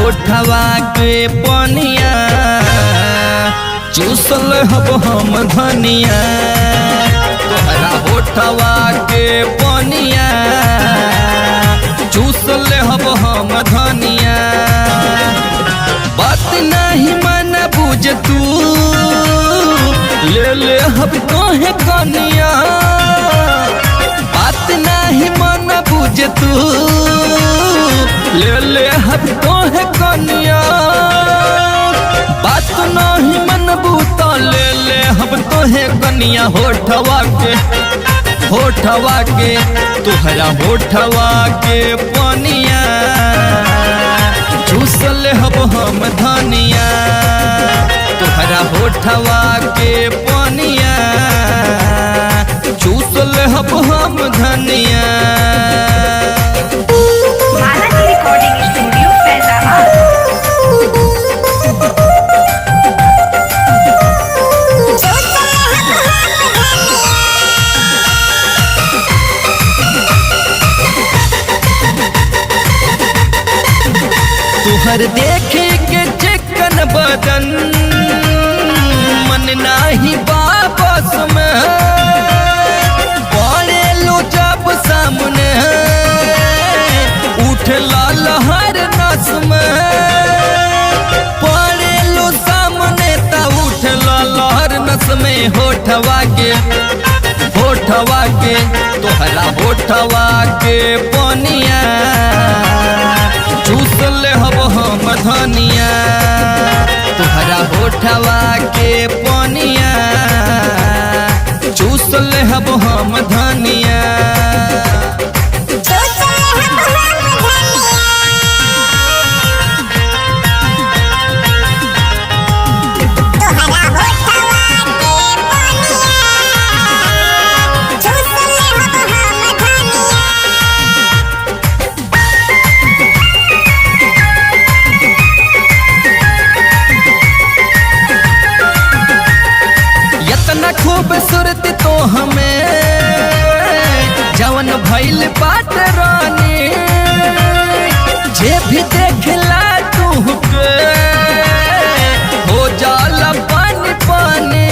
होठवा के पनिया चूसल हब हम धनिया। तोहरा होठवा के पनिया चूसल हब हम धनिया। बात नहीं मन बुझ तू ले ले हब तोहे कनिया। बात नहीं मन बुझ तू ले ले हब तोहे कनिया। बात नहीं मन बूता ले ले हब तोहे कनिया। होठवा के तोहरा होठवा के पनिया चूसल हब हम धनिया। तोहरा होठवा के पनिया चूसल हब हम धनिया। तोहर देखे के चिकन बदन मन नाही वापस में पड़े लो जब सामने उठ लहर नस में। पड़े लो सामने ता उठ लहर नस में। होठवा के तोहरा होठवा के पनिया चूसल हब हम धनिया। तोहरा होठवा के पनिया चूसल हब हम धनिया। खूबसूरत तो हमें जवन भइल बात रानी। जे भी देखला तुहके हो जाला पानी पानी।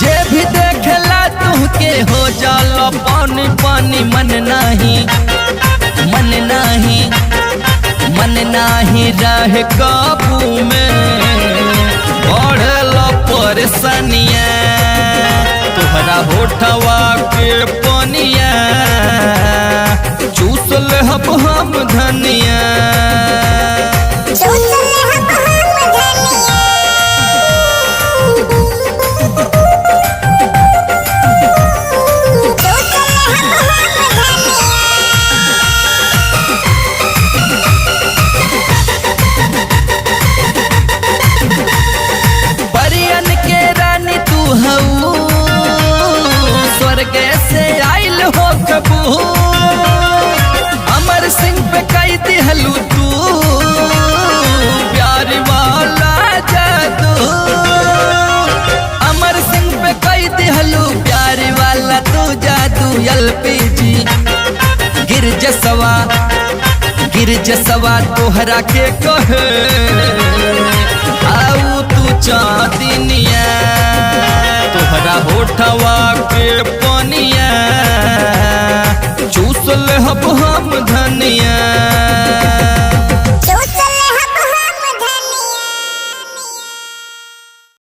जे भी देखला तुहके हो जाला पानी पानी। मन नाही रह काबू में बढ़ला परेशानिया। तोहरा होठवा के पनिया चूसल हब हम धनिया। स्वर्ग से आइल हो कबू अमर सिंह पे कई दिहलू तू प्यार वाला जादू। अमर सिंह पे कई दिहलू प्यार वाला तू जादू। LPG गिरजसवा तोहरा के कहे आऊ तू चांदनिया। तोहरा होठवा के पनिया चूसल हब